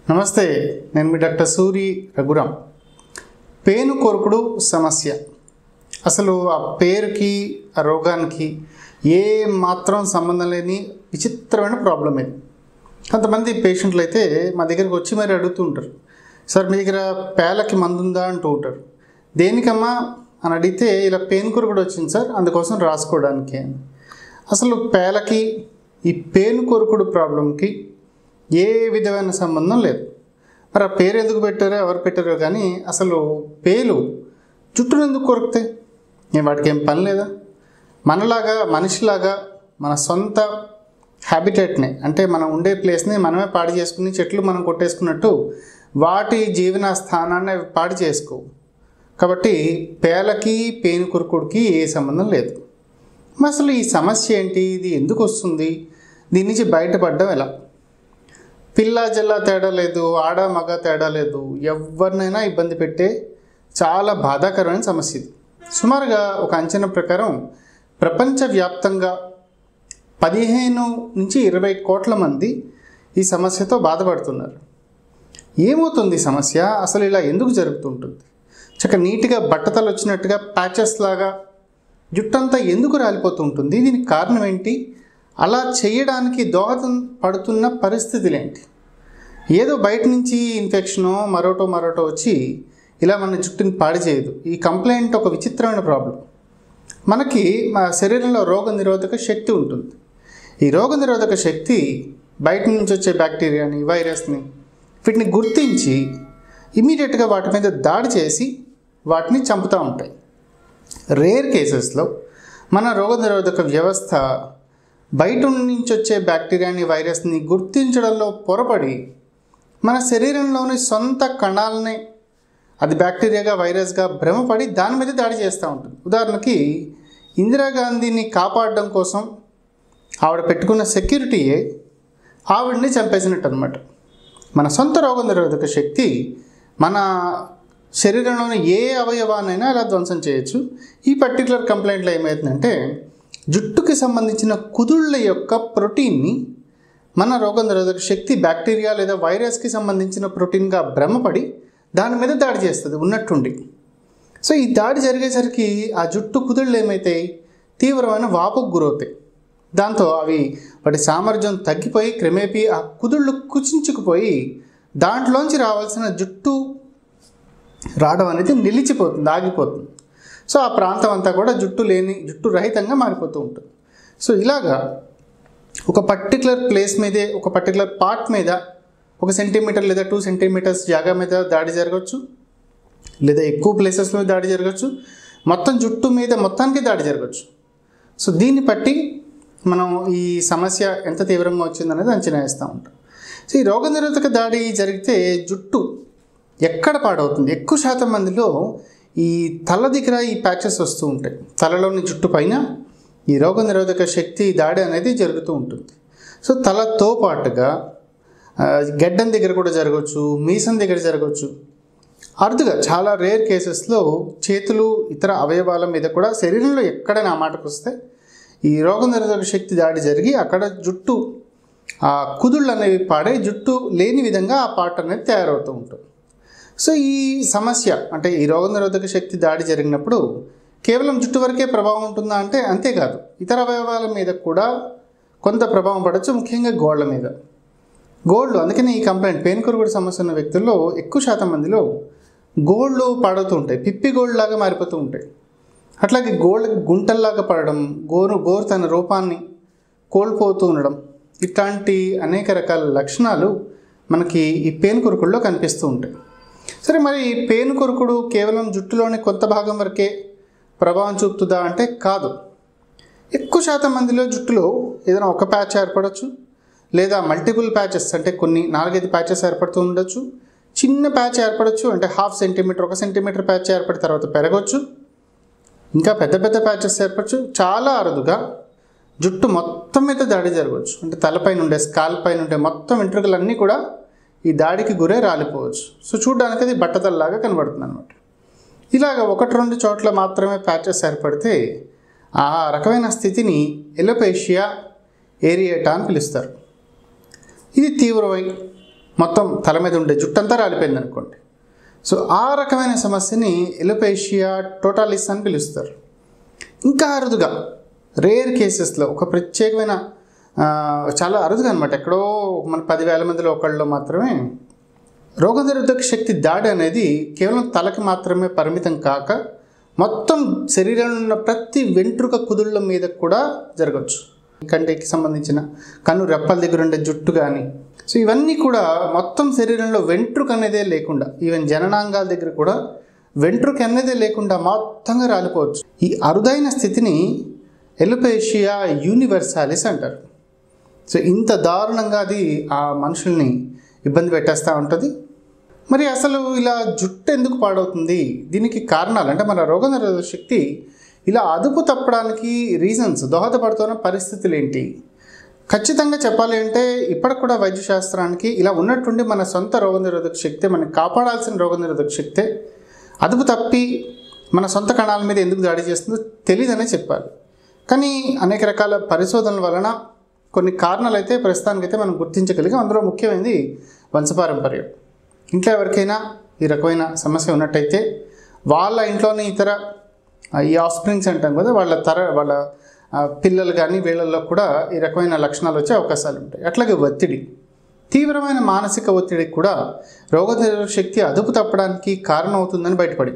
నమస్తే, నేను మీ డాక్టర్ సూరి రఘురామ్. పేను కొరుకుడు సమస్య. అసలు ఆ పేరుకి ఆ రోగానికి ఏ మాత్రం సంబంధం లేని విచిత్రమైన ప్రాబ్లం ఇది. కొంతమంది పేషెంట్లు అయితే మా దగ్గరికి వచ్చి మరి అడుగుతూ ఉంటారు, సార్ మీ దగ్గర పేలకి మందు ఉందా అంటూ ఉంటారు. దేనికమ్మా అని అడిగితే ఇలా పేను కొరుకుడు వచ్చింది సార్, అందుకోసం రాసుకోవడానికి అని. అసలు పేలకి ఈ పేను కొరుకుడు ప్రాబ్లంకి ఏ విధమైన సంబంధం లేదు. మరి ఆ పేరు ఎందుకు పెట్టారో ఎవరు పెట్టారో కానీ అసలు పేలు జుట్టును ఎందుకు కొరుకుతాయి? వాటికి ఏం పని లేదా? మనలాగా మనిషిలాగా మన సొంత హ్యాబిటేట్ని, అంటే మనం ఉండే ప్లేస్ని మనమే పాడు చేసుకుని చెట్లు మనం కొట్టేసుకున్నట్టు వాటి జీవన స్థానాన్ని పాడు చేసుకో. కాబట్టి పేలకి పేను కొరుకుడికి ఏ సంబంధం లేదు. అసలు ఈ సమస్య ఏంటి? ఇది ఎందుకు వస్తుంది? దీని నుంచి బయటపడడం ఎలా? పిల్ల జల్లా తేడా లేదు, ఆడ మగ తేడా లేదు, ఎవరినైనా ఇబ్బంది పెట్టే చాలా బాధాకరమైన సమస్య ఇది. సుమారుగా ఒక అంచనా ప్రకారం ప్రపంచవ్యాప్తంగా 15 నుంచి 20 కోట్ల మంది ఈ సమస్యతో బాధపడుతున్నారు. ఏమవుతుంది సమస్య? అసలు ఇలా ఎందుకు జరుగుతుంటుంది? చక్కగా నీట్గా బట్టతలు వచ్చినట్టుగా ప్యాచెస్ లాగా జుట్టంతా ఎందుకు రాలిపోతూ ఉంటుంది? దీనికి కారణం ఏంటి? అలా చేయడానికి దోహదం పడుతున్న పరిస్థితులు ఏంటి? ఏదో బయట నుంచి ఇన్ఫెక్షనో మరోటో వచ్చి ఇలా మన జుట్టుని పాడు చేయదు. ఈ కంప్లైంట్ ఒక విచిత్రమైన ప్రాబ్లం. మనకి మా శరీరంలో రోగనిరోధక శక్తి ఉంటుంది. ఈ రోగనిరోధక శక్తి బయట నుంచి వచ్చే బ్యాక్టీరియాని, వైరస్ని, వీటిని గుర్తించి ఇమీడియట్గా వాటి మీద దాడి చేసి వాటిని చంపుతూ ఉంటాయి. రేర్ కేసెస్లో మన రోగనిరోధక వ్యవస్థ బయట నుంచి వచ్చే బ్యాక్టీరియాని, వైరస్ని గుర్తించడంలో పొరపడి మన శరీరంలోని సొంత కణాలని అది బ్యాక్టీరియాగా, వైరస్గా భ్రమపడి దాని మీద దాడి చేస్తూ ఉంటుంది. ఉదాహరణకి ఇందిరాగాంధీని కాపాడడం కోసం ఆవిడ పెట్టుకున్న సెక్యూరిటీయే ఆవిడని చంపేసినట్టు అనమాట. మన సొంత రోగనిరోధక శక్తి మన శరీరంలోని ఏ అవయవానైనా అలా ధ్వంసం చేయొచ్చు. ఈ పర్టికులర్ కంప్లైంట్లో ఏమవుతుందంటే జుట్టుకి సంబంధించిన కుదుళ్ళ యొక్క ప్రోటీన్ని మన రోగనిరోధక శక్తి బ్యాక్టీరియా లేదా వైరస్కి సంబంధించిన ప్రోటీన్గా భ్రమపడి దాని మీద దాడి చేస్తుంది ఉన్నట్టుండి. సో ఈ దాడి జరిగేసరికి ఆ జుట్టు కుదుళ్ళు ఏమవుతాయి? తీవ్రమైన వాపుకు గురవుతాయి. దాంతో అవి వాటి సామర్థ్యం తగ్గిపోయి క్రమేపీ ఆ కుదుళ్ళు కుచించుకుపోయి దాంట్లోంచి రావాల్సిన జుట్టు రావడం అనేది నిలిచిపోతుంది, ఆగిపోతుంది. సో ఆ ప్రాంతం అంతా కూడా జుట్టు రహితంగా మారిపోతూ ఉంటుంది. సో ఇలాగా ఒక పర్టికులర్ ప్లేస్ మీదే, ఒక పర్టికులర్ పార్ట్ మీద 1 సెంటీమీటర్ లేదా 2 సెంటీమీటర్స్ జాగా మీద దాడి జరగవచ్చు, లేదా ఎక్కువ ప్లేసెస్లో దాడి జరగచ్చు, మొత్తం జుట్టు మీద మొత్తానికి దాడి జరగచ్చు. సో దీన్ని బట్టి మనం ఈ సమస్య ఎంత తీవ్రంగా వచ్చిందనేది అంచనా వేస్తూ ఉంటాం. సో ఈ రోగనిరోధక దాడి జరిగితే జుట్టు ఎక్కడ పాడవుతుంది? ఎక్కువ శాతం మందిలో ఈ తల దగ్గర ఈ ప్యాచెస్ వస్తూ ఉంటాయి. తలలోని జుట్టు పైన ఈ రోగనిరోధక శక్తి దాడి అనేది జరుగుతూ ఉంటుంది. సో తలతో పాటుగా గెడ్డం దగ్గర కూడా జరగవచ్చు, మీసం దగ్గర జరగవచ్చు. అరుదుగా చాలా రేర్ కేసెస్లో చేతులు, ఇతర అవయవాల మీద కూడా శరీరంలో ఎక్కడైనా ఆ మాటకు వస్తే ఈ రోగనిరోధక శక్తి దాడి జరిగి అక్కడ జుట్టు ఆ కుదుళ్ళు అనేవి పాడే జుట్టు లేని విధంగా ఆ పార్ట్ అనేది తయారవుతూ ఉంటుంది. సో ఈ సమస్య అంటే ఈ రోగనిరోధక శక్తి దాడి జరిగినప్పుడు కేవలం జుట్టు వరకే ప్రభావం ఉంటుందా అంటే అంతేకాదు, ఇతర అవయవాల మీద కూడా కొంత ప్రభావం పడవచ్చు, ముఖ్యంగా గోళ్ళ మీద. గోళ్ళు, అందుకని ఈ కంప్లైంట్ పేను కొరుకుడు సమస్య ఉన్న వ్యక్తుల్లో ఎక్కువ శాతం మందిలో గోళ్ళు పాడుతూ ఉంటాయి, పిప్పి గోళ్ళలాగా మారిపోతూ ఉంటాయి. అట్లాగే గోళ్ళ గుంటల్లాగా పడడం, గోరు తన రూపాన్ని కోల్పోతూ ఉండడం, ఇట్లాంటి అనేక రకాల లక్షణాలు మనకి ఈ పేను కొరుకుడులో కనిపిస్తూ ఉంటాయి. సరే, మరి ఈ పేను కొరుకుడు కేవలం జుట్టులోని కొంత భాగం వరకే ప్రభావం చూపుతుందా అంటే కాదు. ఎక్కువ శాతం మందిలో జుట్టులో ఏదైనా ఒక ప్యాచ్ ఏర్పడవచ్చు, లేదా మల్టిపుల్ ప్యాచెస్ అంటే కొన్ని 4-5 ప్యాచెస్ ఏర్పడుతూ ఉండొచ్చు. చిన్న ప్యాచ్ ఏర్పడవచ్చు, అంటే 1/2 సెంటీమీటర్ 1 సెంటీమీటర్ ప్యాచ్ ఏర్పడిన తర్వాత పెరగవచ్చు. ఇంకా పెద్ద ప్యాచెస్ ఏర్పడచ్చు. చాలా అరుదుగా జుట్టు మొత్తం మీద దాడి జరగవచ్చు, అంటే తలపై నుండే, స్కాల్ పై నుండే మొత్తం వెంట్రుకలన్నీ కూడా ఈ దాడికి గురే రాలిపోవచ్చు. సో చూడడానికి అది బట్టతల్లాగా కనబడుతుంది అనమాట. ఇలాగ 1-2 చోట్ల మాత్రమే ప్యాచెస్ ఏర్పడితే ఆ రకమైన స్థితిని ఎలోపేషియా ఏరియేటా అని పిలుస్తారు. ఇది తీవ్రమై మొత్తం తల మీద ఉండే జుట్టంతా రాలిపోయింది అనుకోండి. సో ఆ రకమైన సమస్యని ఎలోపేషియా టోటాలిస్ అని పిలుస్తారు. ఇంకా అరుదుగా రేర్ కేసెస్లో ఒక ప్రత్యేకమైన చాలా అరుదుగా అనమాట, ఎక్కడో మన 10,000 మందిలో ఒకళ్ళలో మాత్రమే రోగనిరోధక శక్తి దాడి అనేది కేవలం తలకి మాత్రమే పరిమితం కాక మొత్తం శరీరంలో ఉన్న ప్రతి వెంట్రుక కుదుళ్ళ మీద కూడా జరగవచ్చు. కంటికి సంబంధించిన కన్ను రెప్పల దగ్గర ఉండే జుట్టు కానీ, సో ఇవన్నీ కూడా మొత్తం శరీరంలో వెంట్రుక అనేదే లేకుండా, ఈవెన్ జననాంగాల దగ్గర కూడా వెంట్రుక అనేదే లేకుండా మొత్తంగా రాలిపోవచ్చు. ఈ అరుదైన స్థితిని ఎలోపేషియా యూనివర్సాలిస్ అంటారు. సో ఇంత దారుణంగా అది ఆ మనుషుల్ని ఇబ్బంది పెట్టేస్తూ ఉంటుంది. మరి అసలు ఇలా జుట్టు ఎందుకు పాడవుతుంది, దీనికి కారణాలు అంటే మన రోగనిరోధక శక్తి ఇలా అదుపు తప్పడానికి రీజన్స్, దోహదపడుతున్న పరిస్థితులు ఏంటి? ఖచ్చితంగా చెప్పాలి అంటే ఇప్పటికి కూడా వైద్య శాస్త్రానికి ఇలా ఉన్నట్టుండి మన సొంత రోగనిరోధక శక్తి, మనకి కాపాడాల్సిన రోగనిరోధక శక్తే అదుపు తప్పి మన సొంత కణాల మీద ఎందుకు దాడి చేస్తుందో తెలియదనే చెప్పాలి. కానీ అనేక రకాల పరిశోధనల వలన కొన్ని కారణాలు అయితే ప్రస్తుతానికైతే మనం గుర్తించగలిగాం. అందులో ముఖ్యమైనది వంశపారంపర్యం. ఇంట్లో ఎవరికైనా ఈ రకమైన సమస్య ఉన్నట్టయితే వాళ్ళ ఇంట్లోని ఇతర ఈ ఆఫ్స్ప్రింగ్స్ అంటాం కదా, వాళ్ళ పిల్లలు కానీ వీళ్ళల్లో కూడా ఈ రకమైన లక్షణాలు వచ్చే అవకాశాలు ఉంటాయి. అట్లాగే ఒత్తిడి, తీవ్రమైన మానసిక ఒత్తిడికి కూడా రోగనిరోధక శక్తి అదుపు తప్పడానికి కారణం అవుతుందని బయటపడి.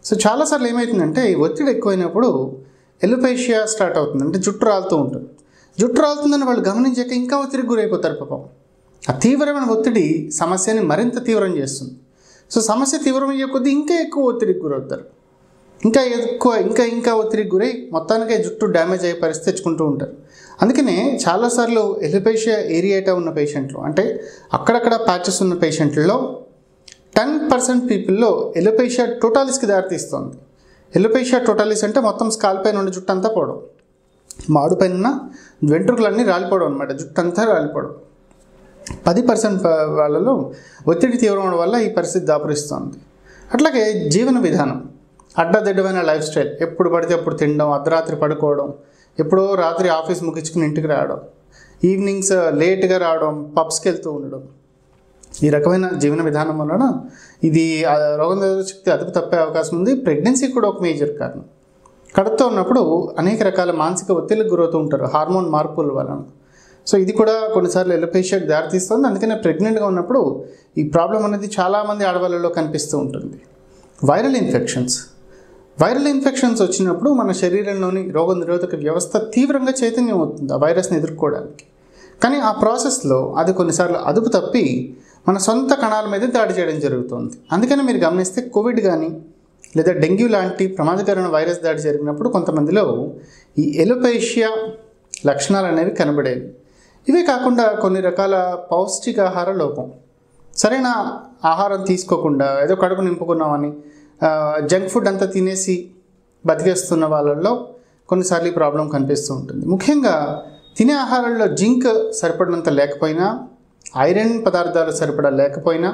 సో చాలాసార్లు ఏమవుతుందంటే ఈ ఒత్తిడి ఎక్కువైనప్పుడు ఎలోపేషియా స్టార్ట్ అవుతుంది, అంటే జుట్టు రాలుతూ ఉంటుంది. జుట్టు రాలుతుందని వాళ్ళు గమనించాక ఇంకా ఒత్తిడికి గురైపోతారు పాపం. ఆ తీవ్రమైన ఒత్తిడి సమస్యని మరింత తీవ్రం చేస్తుంది. సో సమస్య తీవ్రమయ్యే కొద్దీ ఇంకా ఎక్కువ ఒత్తిడికి గురవుతారు, ఇంకా ఒత్తిడికి గురై మొత్తానికే జుట్టు డ్యామేజ్ అయ్యే పరిస్థితి తెచ్చుకుంటూ ఉంటారు. అందుకనే చాలాసార్లు ఎలోపేషియా ఏరియేటా ఉన్న పేషెంట్లు, అంటే అక్కడక్కడ ప్యాచెస్ ఉన్న పేషెంట్లలో 10% పీపుల్లో ఎలోపేషియా టోటాలిస్కి దారితీస్తుంది. ఎలోపేషియా టోటాలిస్ అంటే మొత్తం స్కాల్ పైన ఉండే జుట్టు అంతా పోవడం, మాడు పైన వెంట్రుకలన్నీ రాలిపోవడం అనమాట, జుట్టు అంతా రాలిపోవడం. 10% వాళ్ళలో ఒత్తిడి తీవ్రం వల్ల ఈ పరిస్థితి దాపురిస్తుంది. అట్లాగే జీవన విధానం, అడ్డదిడ్డమైన లైఫ్ స్టైల్, ఎప్పుడు పడితే అప్పుడు తినడం, అర్ధరాత్రి పడుకోవడం, ఎప్పుడో రాత్రి ఆఫీస్ ముగించుకుని ఇంటికి రావడం, ఈవినింగ్స్ లేట్గా రావడం, పబ్స్కి వెళ్తూ ఉండడం, ఈ రకమైన జీవన విధానం వలన ఇది రోగనిరోధక శక్తి అదుపు తప్పే అవకాశం ఉంది. ప్రెగ్నెన్సీ కూడా ఒక మేజర్ కారణం. కడుపుతో ఉన్నప్పుడు అనేక రకాల మానసిక ఒత్తిడికి గురవుతూ ఉంటారు హార్మోన్ మార్పుల వలన. సో ఇది కూడా కొన్నిసార్లు ఎలోపేషియాకి దారితీస్తుంది. అందుకనే ప్రెగ్నెంట్గా ఉన్నప్పుడు ఈ ప్రాబ్లం అనేది చాలామంది ఆడవాళ్ళలో కనిపిస్తూ ఉంటుంది. వైరల్ ఇన్ఫెక్షన్స్ వచ్చినప్పుడు మన శరీరంలోని రోగనిరోధక వ్యవస్థ తీవ్రంగా చైతన్యం అవుతుంది ఆ వైరస్ని ఎదుర్కోవడానికి. కానీ ఆ ప్రాసెస్లో అది కొన్నిసార్లు అదుపు తప్పి మన సొంత కణాల మీద దాడి చేయడం జరుగుతుంది. అందుకని మీరు గమనిస్తే కోవిడ్ కానీ లేదా డెంగ్యూ లాంటి ప్రమాదకరమైన వైరస్ దాడి జరిగినప్పుడు కొంతమందిలో ఈ ఎలోపేషియా లక్షణాలు అనేవి కనబడేవి. ఇవే కాకుండా కొన్ని రకాల పౌష్టికాహార లోపం, సరైన ఆహారం తీసుకోకుండా ఏదో కడుపు నింపుకున్నామని జంక్ ఫుడ్ అంతా తినేసి బతికేస్తున్న వాళ్ళల్లో కొన్నిసార్లు ఈ ప్రాబ్లం కనిపిస్తూ ఉంటుంది. ముఖ్యంగా తినే ఆహారంలో జింక్ సరిపడినంత లేకపోయినా, ఐరన్ పదార్థాలు సరిపడా లేకపోయినా,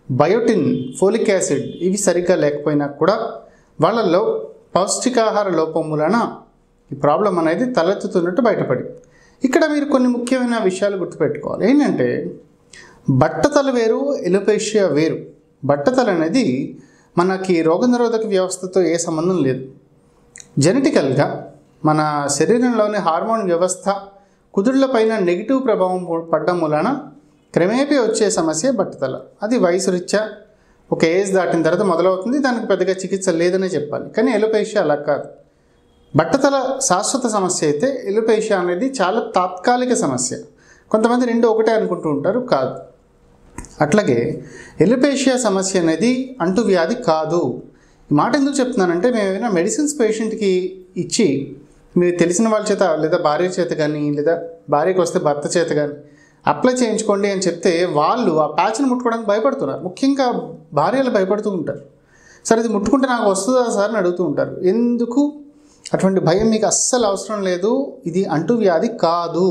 బయోటిన్, ఫోలిక్ యాసిడ్ ఇవి సరిగ్గా లేకపోయినా కూడా వాళ్ళల్లో పౌష్టికాహార లోపం వలన ఈ ప్రాబ్లం అనేది తలెత్తుతున్నట్టు బయటపడి. ఇక్కడ మీరు కొన్ని ముఖ్యమైన విషయాలు గుర్తుపెట్టుకోవాలి. ఏంటంటే బట్టతల వేరు, ఎలోపేషియా వేరు. బట్టతల అనేది మనకి రోగనిరోధక వ్యవస్థతో ఏ సంబంధం లేదు. జెనెటికల్గా మన శరీరంలోని హార్మోన్ వ్యవస్థ కుదుళ్లపైన నెగిటివ్ ప్రభావం పడడం వలన క్రమేపీ వచ్చే సమస్య బట్టతల. అది వయసు రీత్యా ఒక ఏజ్ దాటిన తర్వాత మొదలవుతుంది, దానికి పెద్దగా చికిత్స లేదనే చెప్పాలి. కానీ ఎలోపేషియా అలా కాదు. బట్టతల శాశ్వత సమస్య అయితే ఎలోపేషియా అనేది చాలా తాత్కాలిక సమస్య. కొంతమంది రెండు ఒకటే అనుకుంటూ ఉంటారు, కాదు. అట్లాగే ఎలోపేషియా సమస్య అనేది అంటువ్యాధి కాదు. ఈ మాట ఎందుకు చెప్తున్నానంటే, మేము ఏమైనా మెడిసిన్స్ పేషెంట్కి ఇచ్చి మీరు తెలిసిన వాళ్ళ చేత లేదా భార్య చేత కానీ లేదా భార్యకి వస్తే భర్త చేత కానీ అప్లై చేయించుకోండి అని చెప్తే వాళ్ళు ఆ ప్యాచ్ని ముట్టుకోవడానికి భయపడుతున్నారు. ముఖ్యంగా భార్యలు భయపడుతూ ఉంటారు. సరే ఇది ముట్టుకుంటే నాకు వస్తుందా సార్ అని అడుగుతూ ఉంటారు. ఎందుకు అటువంటి భయం మీకు అస్సలు అవసరం లేదు. ఇది అంటువ్యాధి కాదు.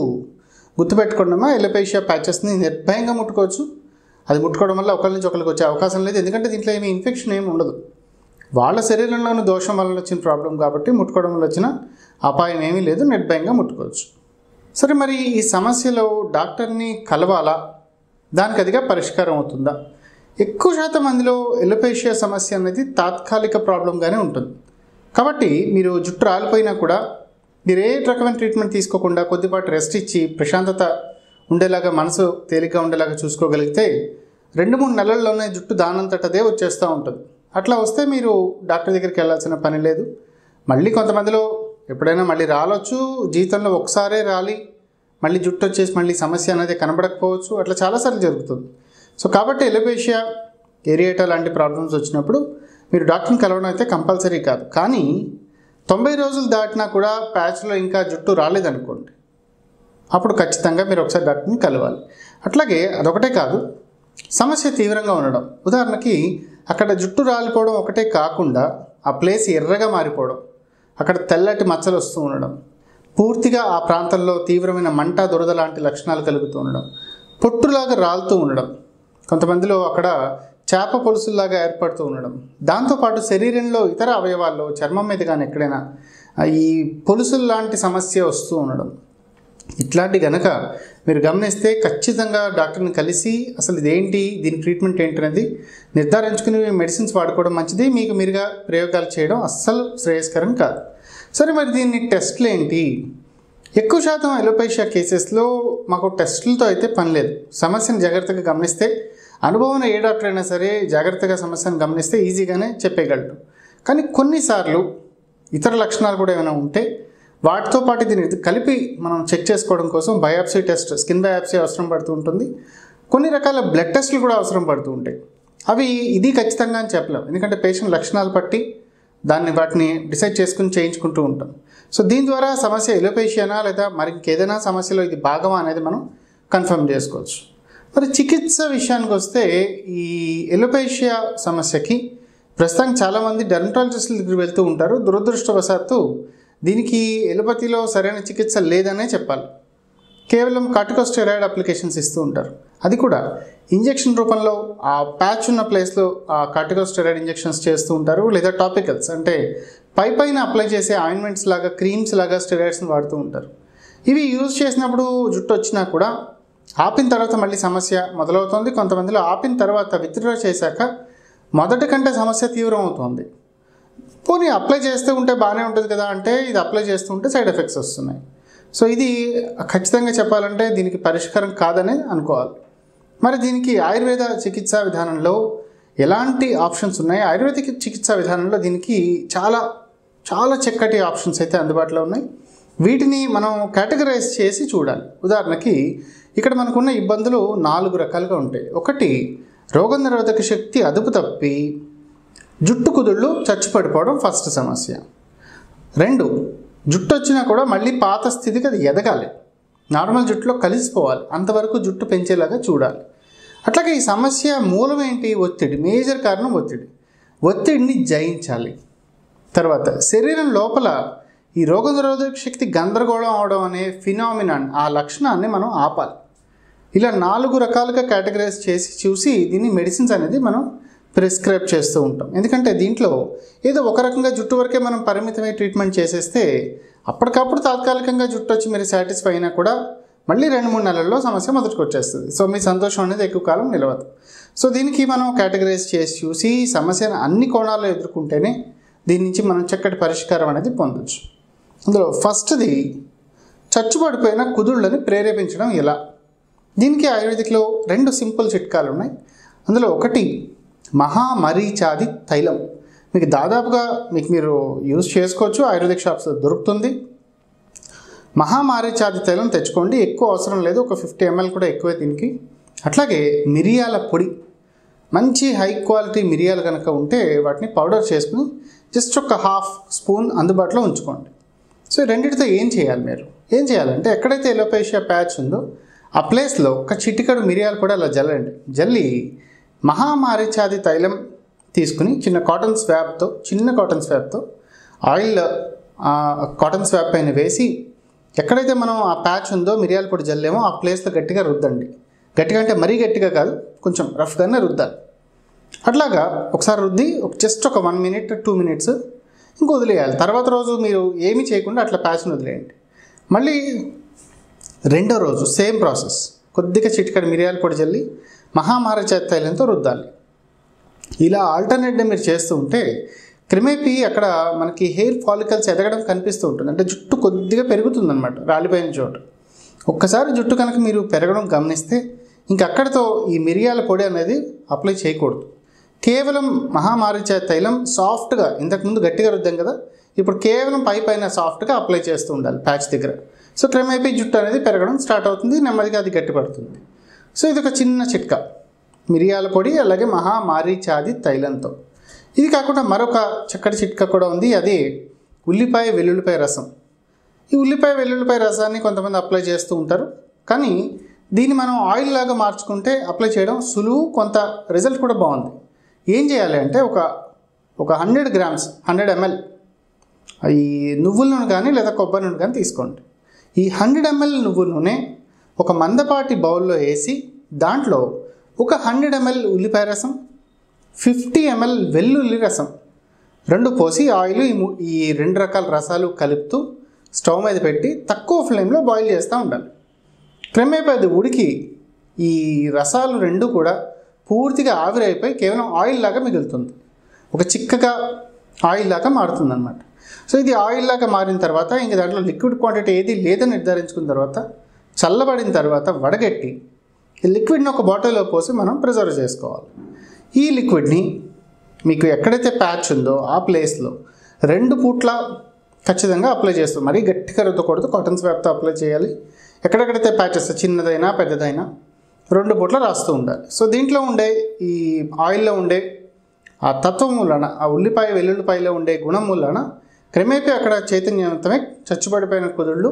గుర్తుపెట్టుకోండమ్మా, ఎలోపేషియా ప్యాచెస్ని నిర్భయంగా ముట్టుకోవచ్చు. అది ముట్టుకోవడం వల్ల ఒకరి నుంచి ఒకరికి వచ్చే అవకాశం లేదు. ఎందుకంటే దీంట్లో ఏమి ఇన్ఫెక్షన్ ఏమి ఉండదు. వాళ్ళ శరీరంలోని దోషం వల్ల వచ్చిన ప్రాబ్లం కాబట్టి ముట్టుకోవడం వల్ల వచ్చిన అపాయం ఏమీ లేదు, నిర్భయంగా ముట్టుకోవచ్చు. సరే, మరి ఈ సమస్యలో డాక్టర్ని కలవాలా దానికి అదిగా పరిష్కారం అవుతుందా? ఎక్కువ శాతం మందిలో ఎలోపేషియా సమస్య అనేది తాత్కాలిక ప్రాబ్లంగానే ఉంటుంది. కాబట్టి మీరు జుట్టు రాలిపోయినా కూడా మీరు ఏ రకమైన ట్రీట్మెంట్ తీసుకోకుండా కొద్దిపాటు రెస్ట్ ఇచ్చి ప్రశాంతత ఉండేలాగా, మనసు తేలిగ్గా ఉండేలాగా చూసుకోగలిగితే 2-3 నెలల్లోనే జుట్టు దానంతటదే వచ్చేస్తూ ఉంటుంది. అట్లా వస్తే మీరు డాక్టర్ దగ్గరికి వెళ్ళాల్సిన పని లేదు. మళ్ళీ కొంతమందిలో ఎప్పుడైనా మళ్ళీ రాలొచ్చు, జీవితంలో ఒకసారే రాలి మళ్ళీ జుట్టు వచ్చేసి మళ్ళీ సమస్య అనేది కనబడకపోవచ్చు. అట్లా చాలాసార్లు జరుగుతుంది. సో కాబట్టి ఎలోపేషియా ఏరియేటా లాంటి ప్రాబ్లమ్స్ వచ్చినప్పుడు మీరు డాక్టర్ని కలవడం అయితే కంపల్సరీ కాదు. కానీ 90 రోజులు దాటినా కూడా ప్యాచ్లో ఇంకా జుట్టు రాలేదనుకోండి, అప్పుడు ఖచ్చితంగా మీరు ఒకసారి డాక్టర్ని కలవాలి. అట్లాగే అదొకటే కాదు, సమస్య తీవ్రంగా ఉండడం. ఉదాహరణకి అక్కడ జుట్టు రాలిపోవడం ఒకటే కాకుండా ఆ ప్లేస్ ఎర్రగా మారిపోవడం, అక్కడ తెల్లటి మచ్చలు వస్తూ ఉండడం, పూర్తిగా ఆ ప్రాంతంలో తీవ్రమైన మంట, దురద లాంటి లక్షణాలు కలుగుతూ ఉండడం, పొట్టులాగా రాలుతూ ఉండడం, కొంతమందిలో అక్కడ చేప పొలుసుల్లాగా ఏర్పడుతూ ఉండడం, దాంతోపాటు శరీరంలో ఇతర అవయవాల్లో చర్మం మీద కానీ ఎక్కడైనా ఈ పొలుసులు లాంటి సమస్య వస్తూ ఉండడం, ఇట్లాంటి గనక మీరు గమనిస్తే ఖచ్చితంగా డాక్టర్ని కలిసి అసలు ఇదేంటి, దీని ట్రీట్మెంట్ ఏంటి అనేది నిర్ధారించుకుని మెడిసిన్స్ వాడుకోవడం మంచిది. మీకు మీరుగా ప్రయోగాలు చేయడం అస్సలు శ్రేయస్కరం కాదు. సరే, మరి దీన్ని టెస్ట్లు ఏంటి? ఎక్కువ శాతం ఎలోపేషియా కేసెస్లో మాకు టెస్టులతో అయితే పని లేదు. సమస్యను జాగ్రత్తగా గమనిస్తే, అనుభవం ఏ డాక్టర్ అయినా సరే జాగ్రత్తగా సమస్యను గమనిస్తే ఈజీగానే చెప్పేయగలరు. కానీ కొన్నిసార్లు ఇతర లక్షణాలు కూడా ఏమైనా ఉంటే వాటితో పాటు దీన్ని కలిపి మనం చెక్ చేసుకోవడం కోసం బయాప్సీ టెస్ట్, స్కిన్ బయాప్సీ అవసరం పడుతూ ఉంటుంది. కొన్ని రకాల బ్లడ్ టెస్టులు కూడా అవసరం పడుతూ ఉంటాయి. అవి ఇది ఖచ్చితంగా అని చెప్పలేం, ఎందుకంటే పేషెంట్ లక్షణాలు బట్టి వాటిని డిసైడ్ చేసుకుని చేయించుకుంటూ ఉంటాం. సో దీని ద్వారా సమస్య ఎలోపేషియానా లేదా మరి ఇంకేదైనా సమస్యలో ఇది భాగమా అనేది మనం కన్ఫర్మ్ చేసుకోవచ్చు. మరి చికిత్స విషయానికి వస్తే ఈ ఎలోపేషియా సమస్యకి ప్రస్తుతానికి చాలామంది డెర్మటాలజిస్టుల దగ్గరికి వెళ్తూ ఉంటారు. దురదృష్టవశాత్తు దీనికి ఎలోపతిలో సరైన చికిత్స లేదనే చెప్పాలి. కేవలం కార్టికోస్టెరాయిడ్ అప్లికేషన్స్ ఇస్తూ ఉంటారు. అది కూడా ఇంజెక్షన్ రూపంలో ఆ ప్యాచ్ ఉన్న ప్లేస్లో ఆ కార్టికోస్టెరాయిడ్ ఇంజెక్షన్స్ చేస్తూ ఉంటారు, లేదా టాపికల్స్ అంటే పైన అప్లై చేసే ఆయింట్మెంట్స్ లాగా, క్రీమ్స్ లాగా స్టెరాయిడ్స్ని వాడుతూ ఉంటారు. ఇవి యూజ్ చేసినప్పుడు జుట్టు వచ్చినా కూడా ఆపిన తర్వాత మళ్ళీ సమస్య మొదలవుతుంది. కొంతమందిలో ఆపిన తర్వాత విత్డ్రా చేశాక మొదటి కంటే సమస్య తీవ్రం అవుతుంది. పోనీ అప్లై చేస్తూ ఉంటే బాగానే ఉంటుంది కదా అంటే, ఇది అప్లై చేస్తూ ఉంటే సైడ్ ఎఫెక్ట్స్ వస్తున్నాయి. సో ఇది ఖచ్చితంగా చెప్పాలంటే దీనికి పరిష్కారం కాదని అనుకోవాలి. మరి దీనికి ఆయుర్వేద చికిత్సా విధానంలో ఎలాంటి ఆప్షన్స్ ఉన్నాయి? ఆయుర్వేదిక చికిత్సా విధానంలో దీనికి చాలా చాలా చక్కటి ఆప్షన్స్ అయితే అందుబాటులో ఉన్నాయి. వీటిని మనం కేటగరైజ్ చేసి చూడాలి. ఉదాహరణకి ఇక్కడ మనకున్న ఇబ్బందులు 4 రకాలుగా ఉంటాయి. ఒకటి, రోగనిరోధక శక్తి అదుపు తప్పి జుట్టు కుదుళ్ళు చచ్చిపడిపోవడం ఫస్ట్ సమస్య. 2, జుట్టు వచ్చినా కూడా మళ్ళీ పాత స్థితికి అది ఎదగాలి, నార్మల్ జుట్టులో కలిసిపోవాలి, అంతవరకు జుట్టు పెంచేలాగా చూడాలి. అట్లాగే ఈ సమస్య మూలం ఏంటి? ఒత్తిడి. మేజర్ కారణం ఒత్తిడి. ఒత్తిడిని జయించాలి. తర్వాత శరీరం లోపల ఈ రోగనిరోధక శక్తి గందరగోళం అవడం అనే ఫినామినాన్, ఆ లక్షణాన్ని మనం ఆపాలి. ఇలా 4 రకాలుగా కేటగరైజ్ చేసి చూసి దీన్ని మెడిసిన్స్ అనేది మనం ప్రిస్క్రైబ్ చేస్తూ ఉంటాం. ఎందుకంటే దీంట్లో ఏదో ఒక రకంగా జుట్టు వరకే మనం పరిమితమై ట్రీట్మెంట్ చేసేస్తే అప్పటికప్పుడు తాత్కాలికంగా జుట్టు వచ్చి మీరు సాటిస్ఫై అయినా కూడా మళ్ళీ 2-3 నెలల్లో సమస్య మొదటికి వచ్చేస్తుంది. సో మీ సంతోషం అనేది ఎక్కువ కాలం నిలవదు. సో దీనికి మనం కేటగరైజ్ చేసి చూసి సమస్యను అన్ని కోణాల్లో ఎదుర్కొంటేనే దీని నుంచి మనం చక్కటి పరిష్కారం అనేది పొందొచ్చు. అందులో ఫస్ట్ది, చచ్చుబడిపోయిన కుదుళ్ళని ప్రేరేపించడం ఎలా? దీనికి ఆయుర్వేదిక్లో 2 సింపుల్ చిట్కాలు ఉన్నాయి. అందులో ఒకటి, మహామరీచాది తైలం. మీకు దాదాపుగా మీరు యూజ్ చేసుకోవచ్చు, ఆయుర్వేదిక్ షాప్స్లో దొరుకుతుంది. మహామరీచాది తైలం తెచ్చుకోండి, ఎక్కువ అవసరం లేదు, ఒక 50 ml కూడా ఎక్కువే దీనికి. అట్లాగే మిరియాల పొడి, మంచి హై క్వాలిటీ మిరియాలు కనుక ఉంటే వాటిని పౌడర్ చేసుకుని జస్ట్ ఒక 1/2 స్పూన్ అందుబాటులో ఉంచుకోండి. సో రెండింటితో ఏం చేయాలంటే ఎక్కడైతే ఎలోపేషియా ప్యాచ్ ఉందో ఆ ప్లేస్లో ఒక చిటికడు మిరియాలు కూడా అలా జల్లి మహామరీచాది తైలం తీసుకుని చిన్న కాటన్ స్వాబ్తో ఆయిల్ కాటన్ స్వాబ్ పైన వేసి ఎక్కడైతే మనం ఆ ప్యాచ్ ఉందో మిరియాల పొడి జల్లేమో ఆ ప్లేస్లో గట్టిగా రుద్దండి. గట్టిగా అంటే మరీ గట్టిగా కాదు, కొంచెం రఫ్గానే రుద్దాలి. అట్లాగా ఒకసారి రుద్ది జస్ట్ ఒక 1 minute 2 minutes ఇంక వదిలేయాలి. తర్వాత రోజు మీరు ఏమీ చేయకుండా అట్లా ప్యాచ్ని వదిలేయండి. మళ్ళీ రెండో రోజు సేమ్ ప్రాసెస్, కొద్దిగా చిటికెడు మిరియాల పొడి జల్లి మహామారిచాది తైలంతో రుద్దాలి. ఇలా ఆల్టర్నేట్గా మీరు చేస్తూ ఉంటే క్రమేపీ అక్కడ మనకి హెయిర్ ఫాలికల్స్ ఎదగడం కనిపిస్తూ ఉంటుంది. అంటే జుట్టు కొద్దిగా పెరుగుతుందన్నమాట రాలిపోయిన చోట. ఒక్కసారి జుట్టు కనుక మీరు పెరగడం గమనిస్తే ఇంక అక్కడితో ఈ మిరియాల పొడి అనేది అప్లై చేయకూడదు. కేవలం మహామారిచాది తైలం సాఫ్ట్గా, ఇంతకుముందు గట్టిగా రుద్దాం కదా, ఇప్పుడు కేవలం పైన సాఫ్ట్గా అప్లై చేస్తూ ఉండాలి ప్యాచ్ దగ్గర. సో క్రమేపీ జుట్టు అనేది పెరగడం స్టార్ట్ అవుతుంది, నెమ్మదిగా అది గట్టిపడుతుంది. సో ఇది ఒక చిన్న చిట్కా, మిరియాల పొడి అలాగే మహామారిచాది తైలంతో. ఇది కాకుండా మరొక చక్కటి చిట్కా కూడా ఉంది, అది ఉల్లిపాయ వెల్లుల్లిపాయ రసం. ఈ ఉల్లిపాయ వెల్లుల్లిపాయ రసాన్ని కొంతమంది అప్లై చేస్తూ ఉంటారు, కానీ దీన్ని మనం ఆయిల్ లాగా మార్చుకుంటే అప్లై చేయడం సులువు, కొంత రిజల్ట్ కూడా బాగుంది. ఏం చేయాలి అంటే ఒక 100 grams 100 ml ఈ నువ్వుల నూనె కానీ లేదా కొబ్బరి నూనె కానీ తీసుకోండి. ఈ 100 ml నువ్వుల నూనె ఒక మందపాటి బౌల్లో వేసి దాంట్లో ఒక 100 ml ఉల్లిపాయ రసం, 50 ml వెల్లుల్లి రసం 2 పోసి ఆయిల్ ఈ 2 రకాల రసాలు కలుపుతూ స్టవ్ మీద పెట్టి తక్కువ ఫ్లేమ్లో బాయిల్ చేస్తూ ఉండాలి. క్రమేపీ అది ఉడికి ఈ రసాలు 2 కూడా పూర్తిగా ఆవిరైపోయి కేవలం ఆయిల్ లాగా మిగులుతుంది, ఒక చిక్కగా ఆయిల్ లాగా మారుతుంది అన్నమాట. సో ఇది ఆయిల్ లాగా మారిన తర్వాత ఇంక దాంట్లో లిక్విడ్ క్వాంటిటీ ఏది లేదని నిర్ధారించుకున్న తర్వాత చల్లబడిన తర్వాత వడగట్టి ఈ లిక్విడ్ని ఒక బాటిల్లో పోసి మనం ప్రిజర్వ్ చేసుకోవాలి. ఈ లిక్విడ్ని మీకు ఎక్కడైతే ప్యాచ్ ఉందో ఆ ప్లేస్లో 2 పూట్ల ఖచ్చితంగా అప్లై చేస్తాం. మరీ గట్టిగా రుద్దకూడదు, కాటన్ స్వాబ్తో అప్లై చేయాలి. ఎక్కడెక్కడైతే ప్యాచెస్ చిన్నదైనా పెద్దదైనా 2 పూట్ల రాస్తూ ఉండాలి. సో దీంట్లో ఉండే ఈ ఆయిల్లో ఉండే ఆ తత్వం మూలన, ఆ ఉల్లిపాయ వెల్లుల్లిపాయలో ఉండే గుణం మూలన క్రమేపీ అక్కడ చైతన్యవంతమై చచ్చుబడిపోయిన కుదుళ్ళు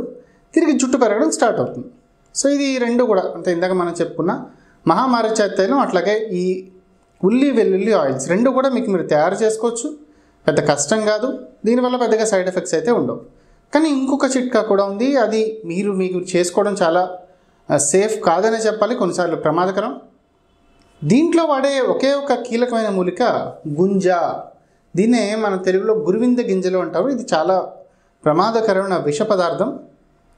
తిరిగి జుట్టు పెరగడం స్టార్ట్ అవుతుంది. సో ఇది 2 కూడా అంటే ఇందాక మనం చెప్పుకున్న మహామారిచాది తైలం అట్లాగే ఈ ఉల్లి వెల్లుల్లి ఆయిల్స్ 2 కూడా మీరు తయారు చేసుకోవచ్చు, పెద్ద కష్టం కాదు. దీనివల్ల పెద్దగా సైడ్ ఎఫెక్ట్స్ అయితే ఉండవు. కానీ ఇంకొక చిట్కా కూడా ఉంది, అది మీకు చేసుకోవడం చాలా సేఫ్ కాదనే చెప్పాలి, కొన్నిసార్లు ప్రమాదకరం. దీంట్లో వాడే ఒకే ఒక కీలకమైన మూలిక గుంజ. దీన్నే మన తెలుగులో గురువింద గింజలు అంటారు. ఇది చాలా ప్రమాదకరమైన విష పదార్థం.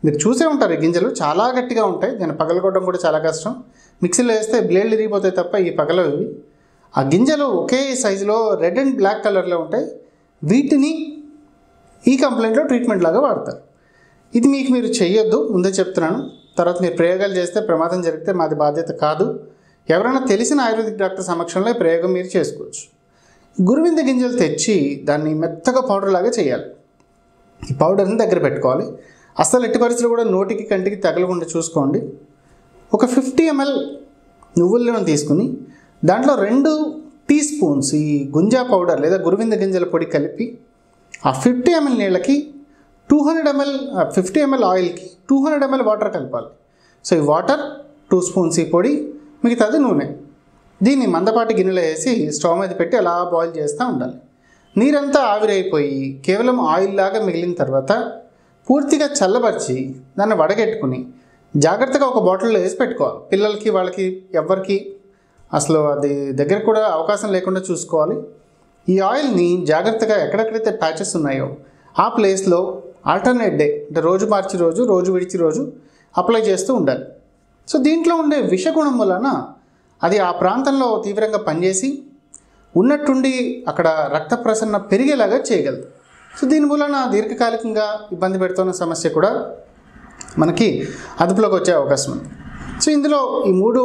మీరు చూసే ఉంటారు, ఈ గింజలు చాలా గట్టిగా ఉంటాయి, దీన్ని పగలగొట్టడం కూడా చాలా కష్టం. మిక్సీలో వేస్తే బ్లేడ్లు ఇరిగిపోతాయి తప్ప ఈ పగలవి. ఆ గింజలు ఒకే సైజులో రెడ్ అండ్ బ్లాక్ కలర్లో ఉంటాయి. వీటిని ఈ కంప్లైంట్లో ట్రీట్మెంట్ లాగా వాడతారు. ఇది మీరు చేయొద్దు, ముందే చెప్తున్నాను. తర్వాత మీరు ప్రయోగాలు చేస్తే ప్రమాదం జరిగితే మాది బాధ్యత కాదు. ఎవరైనా తెలిసిన ఆయుర్వేదిక్ డాక్టర్ సమక్షంలో ఈ ప్రయోగం మీరు చేసుకోవచ్చు. గురువింద గింజలు తెచ్చి దాన్ని మెత్తగా పౌడర్ లాగా చేయాలి. ఈ పౌడర్ని దగ్గర పెట్టుకోవాలి. అసలు ఎట్టి పరిస్థితులు కూడా నోటికి కంటికి తగలకుండా చూసుకోండి. ఒక 50 ml నువ్వుల నూనె తీసుకుని దాంట్లో 2 teaspoons ఈ గుంజా పౌడర్ లేదా గురువింద గింజల పొడి కలిపి ఆ 50 ml నీళ్ళకి 50 ml ఆయిల్కి 200 ml వాటర్ కలపాలి. సో ఈ వాటర్ 2 spoons ఈ పొడి, మిగతాది నూనె. దీన్ని మందపాటి గిన్నెలో వేసి స్టవ్ మీద పెట్టి అలా బాయిల్ చేస్తూ ఉండాలి. నీరంతా ఆవిరైపోయి కేవలం ఆయిల్ లాగా మిగిలిన తర్వాత పూర్తిగా చల్లబరిచి దాన్ని వడగట్టుకుని జాగ్రత్తగా ఒక బాటిల్లో వేసి పెట్టుకోవాలి. పిల్లలకి వాళ్ళకి ఎవరికి అసలు అది దగ్గర కూడా అవకాశం లేకుండా చూసుకోవాలి. ఈ ఆయిల్ని జాగ్రత్తగా ఎక్కడెక్కడైతే ప్యాచెస్ ఉన్నాయో ఆ ప్లేస్లో ఆల్టర్నేట్ డే అంటే రోజు మార్చి రోజు విడిచి రోజు అప్లై చేస్తూ ఉండాలి. సో దీంట్లో ఉండే విషగుణం వలన అది ఆ ప్రాంతంలో తీవ్రంగా పనిచేసి ఉన్నట్టుండి అక్కడ రక్త ప్రసరణ పెరిగేలాగా చేయగలదు. సో దీని వలన దీర్ఘకాలికంగా ఇబ్బంది పెడుతున్న సమస్య కూడా మనకి అదుపులోకి వచ్చే అవకాశం ఉంది. సో ఇందులో ఈ 3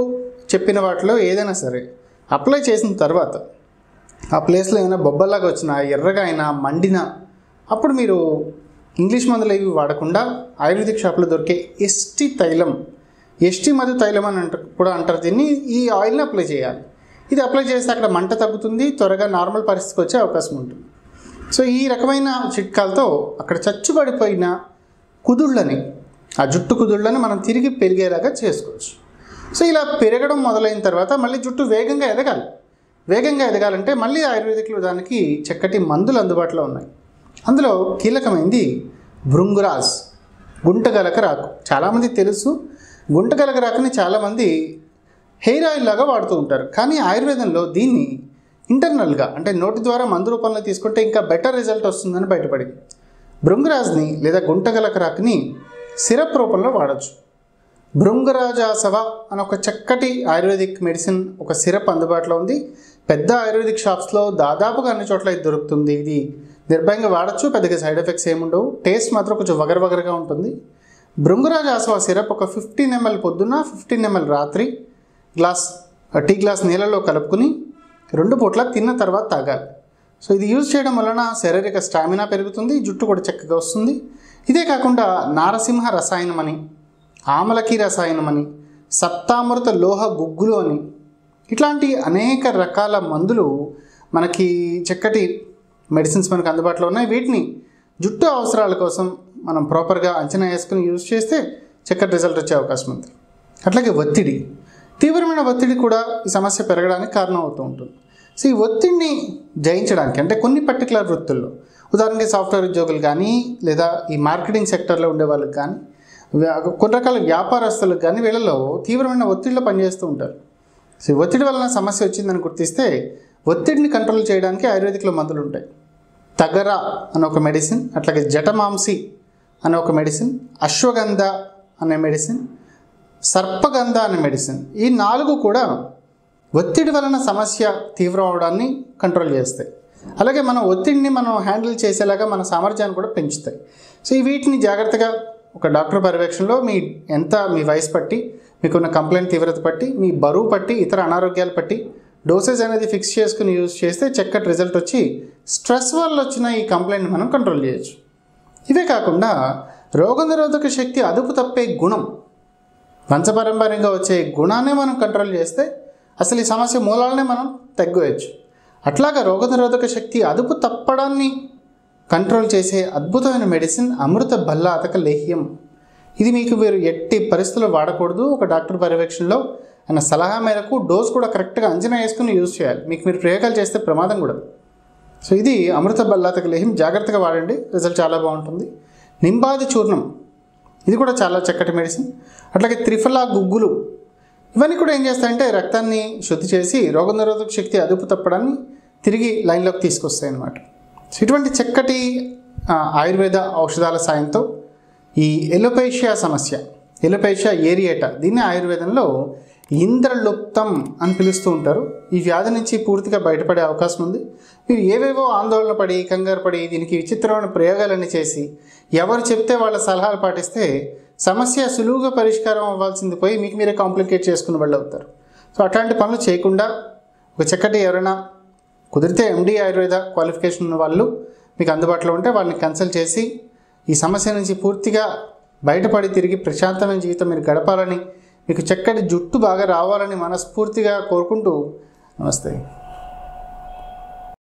చెప్పిన వాటిలో ఏదైనా సరే అప్లై చేసిన తర్వాత ఆ ప్లేస్లో ఏమైనా బొబ్బల్లాగా వచ్చినా, ఎర్రగా అయినా, మండినా, అప్పుడు మీరు ఇంగ్లీష్ మందులు ఇవి వాడకుండా ఆయుర్వేదిక్ షాప్లో దొరికే ఎస్టీ మధు తైలం అని కూడా అంటారు దీన్ని. ఈ ఆయిల్ని అప్లై చేయాలి. ఇది అప్లై చేస్తే అక్కడ మంట తగ్గుతుంది, త్వరగా నార్మల్ పరిస్థితికి వచ్చే అవకాశం ఉంటుంది. సో ఈ రకమైన చిట్కాలతో అక్కడ చచ్చుబడిపోయిన కుదుళ్ళని, ఆ జుట్టు కుదుళ్ళని మనం తిరిగి పెరిగేలాగా చేసుకోవచ్చు. సో ఇలా పెరగడం మొదలైన తర్వాత మళ్ళీ జుట్టు వేగంగా ఎదగాలంటే మళ్ళీ ఆయుర్వేదిక్లో దానికి చక్కటి మందులు అందుబాటులో ఉన్నాయి. అందులో కీలకమైనది భృంగురాజ్, గుంటగలక రాకు. చాలామంది తెలుసు, గుంటగలక రాకుని చాలామంది హెయిర్ ఆయిల్ లాగా వాడుతూ ఉంటారు. కానీ ఆయుర్వేదంలో దీన్ని ఇంటర్నల్గా అంటే నోటి ద్వారా మందు రూపంలో తీసుకుంటే ఇంకా బెటర్ రిజల్ట్ వస్తుందని బయటపడింది. భృంగురాజ్ని లేదా గుంటగలక రాకుని సిరప్ రూపంలో వాడచ్చు. భృంగరాజాసవ అని ఒక చక్కటి ఆయుర్వేదిక్ మెడిసిన్, ఒక సిరప్ అందుబాటులో ఉంది. పెద్ద ఆయుర్వేదిక్ షాప్స్లో దాదాపుగా అన్ని చోట్ల ఇది దొరుకుతుంది. ఇది నిర్భయంగా వాడచ్చు, పెద్దగా సైడ్ ఎఫెక్ట్స్ ఏముండవు. టేస్ట్ మాత్రం కొంచెం వగరవగరగా ఉంటుంది. భృంగరాజాసవ సిరప్ ఒక 15 ml పొద్దున్న, 15 ml రాత్రి టీ గ్లాస్ నీళ్ళలో కలుపుకుని 2 పూట్ల తిన్న తర్వాత తాగాలి. సో ఇది యూజ్ చేయడం వలన శారీరక స్టామినా పెరుగుతుంది, జుట్టు కూడా చక్కగా వస్తుంది. ఇదే కాకుండా నారసింహ రసాయనం అని, ఆమలకి రసాయనం అని, సప్తామృత లోహ గుగ్గులు అని, ఇట్లాంటి అనేక రకాల మందులు మనకి చక్కటి మెడిసిన్స్ మనకు అందుబాటులో ఉన్నాయి. వీటిని జుట్టు అవసరాల కోసం మనం ప్రాపర్గా అంచనా వేసుకుని యూజ్ చేస్తే చక్కటి రిజల్ట్ వచ్చే అవకాశం ఉంది. అట్లాగే ఒత్తిడి, తీవ్రమైన ఒత్తిడి కూడా ఈ సమస్య పెరగడానికి కారణం అవుతూ ఉంటుంది. సో ఈ ఒత్తిడిని జయించడానికి అంటే కొన్ని పర్టికులర్ వృత్తుల్లో, ఉదాహరణకి సాఫ్ట్వేర్ ఉద్యోగులు కానీ, లేదా ఈ మార్కెటింగ్ సెక్టర్లో ఉండే వాళ్ళకి కానీ, కొన్ని రకాల వ్యాపారస్తులకు కానీ, వీళ్ళలో తీవ్రమైన ఒత్తిడిలో పనిచేస్తూ ఉంటారు. సో ఒత్తిడి వలన సమస్య వచ్చిందని గుర్తిస్తే ఒత్తిడిని కంట్రోల్ చేయడానికి ఆయుర్వేదిక్లో మందులు ఉంటాయి. తగర అనే ఒక మెడిసిన్, అట్లాగే జటమాంసి అనే ఒక మెడిసిన్, అశ్వగంధ అనే మెడిసిన్, సర్పగంధ అనే మెడిసిన్, ఈ 4 కూడా ఒత్తిడి వలన సమస్య తీవ్రం అవడాన్ని కంట్రోల్ చేస్తాయి. అలాగే మన ఒత్తిడిని మనం హ్యాండిల్ చేసేలాగా మన సామర్థ్యాన్ని కూడా పెంచుతాయి. సో వీటిని జాగ్రత్తగా ఒక డాక్టర్ పర్యవేక్షణలో మీ వయసు పట్టి, మీకున్న కంప్లైంట్ తీవ్రత పట్టి, మీ బరువు పట్టి, ఇతర అనారోగ్యాలు పట్టి డోసేజ్ అనేది ఫిక్స్ చేసుకుని యూజ్ చేస్తే చక్కటి రిజల్ట్ వచ్చి స్ట్రెస్ వల్ల వచ్చిన ఈ కంప్లైంట్ మనం కంట్రోల్ చేయొచ్చు. ఇవే కాకుండా రోగనిరోధక శక్తి అదుపు తప్పే గుణం, వంశపారంపర్యంగా వచ్చే గుణాన్ని మనం కంట్రోల్ చేస్తే అసలు ఈ సమస్య మూలాలనే మనం తగ్గివేయచ్చు. అట్లాగా రోగనిరోధక శక్తి అదుపు తప్పడాన్ని కంట్రోల్ చేసే అద్భుతమైన మెడిసిన్ అమృత బల్లాతక లేహ్యం. ఇది మీరు ఎట్టి పరిస్థితుల్లో వాడకూడదు. ఒక డాక్టర్ పర్యవేక్షణలో ఆయన సలహా మేరకు డోస్ కూడా కరెక్ట్గా అంచనా వేసుకుని యూజ్ చేయాలి. మీరు ప్రయోగాలు చేస్తే ప్రమాదం కూడా. సో ఇది అమృత బల్లాతక లేహ్యం, జాగ్రత్తగా వాడండి, రిజల్ట్ చాలా బాగుంటుంది. నింబాది చూర్ణం, ఇది కూడా చాలా చక్కటి మెడిసిన్. అట్లాగే త్రిఫలా గుగ్గులు, ఇవన్నీ కూడా ఏం చేస్తాయంటే రక్తాన్ని శుద్ధి చేసి రోగనిరోధక శక్తి అదుపు తప్పడాన్ని తిరిగి లైన్లోకి తీసుకొస్తాయి అన్నమాట. సో ఇటువంటి చక్కటి ఆయుర్వేద ఔషధాల సాయంతో ఈ ఎలోపేషియా సమస్య, ఎలోపేషియా ఏరియేటా, దీన్ని ఆయుర్వేదంలో ఇంద్రలుప్తం అని పిలుస్తూ ఉంటారు. ఈ వ్యాధి నుంచి పూర్తిగా బయటపడే అవకాశం ఉంది. మీరు ఏవేవో ఆందోళన పడి, కంగారు పడి, దీనికి విచిత్రమైన ప్రయోగాలన్నీ చేసి ఎవరు చెప్తే వాళ్ళ సలహాలు పాటిస్తే సమస్య సులువుగా పరిష్కారం అవ్వాల్సింది పోయి మీరే కాంప్లికేట్ చేసుకుని వాళ్ళు అవుతారు. సో అట్లాంటి పనులు చేయకుండా ఒక చక్కటి ఎవరైనా కుదిరితే MD ఆయుర్వేద క్వాలిఫికేషన్ ఉన్న వాళ్ళు మీకు అందుబాటులో ఉంటే వాళ్ళని కన్సల్ట్ చేసి ఈ సమస్య నుంచి పూర్తిగా బయటపడి తిరిగి ప్రశాంతమైన జీవితం మీరు గడపాలని, మీకు చక్కటి జుట్టు బాగా రావాలని మనస్ఫూర్తిగా కోరుకుంటూ నమస్తే.